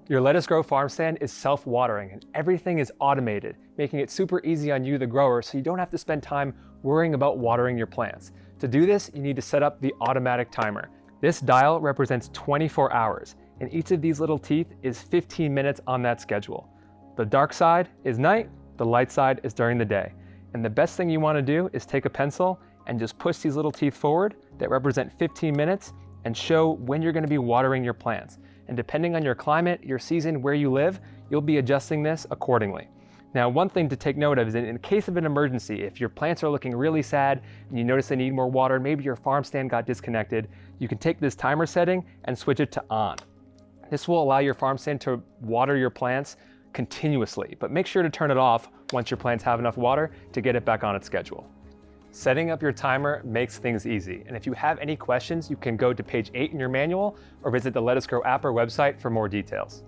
Your Lettuce Grow farm stand is self-watering and everything is automated, making it super easy on you, the grower, so you don't have to spend time worrying about watering your plants. To do this, you need to set up the automatic timer. This dial represents 24 hours, and each of these little teeth is 15 minutes on that schedule. The dark side is night, the light side is during the day. And the best thing you want to do is take a pencil and just push these little teeth forward that represent 15 minutes and show when you're going to be watering your plants. And depending on your climate, your season, where you live, you'll be adjusting this accordingly. Now, one thing to take note of is in case of an emergency, if your plants are looking really sad and you notice they need more water, maybe your farm stand got disconnected, you can take this timer setting and switch it to on. This will allow your farm stand to water your plants continuously, but make sure to turn it off once your plants have enough water to get it back on its schedule. Setting up your timer makes things easy, and if you have any questions, you can go to page 8 in your manual or visit the Lettuce Grow app or website for more details.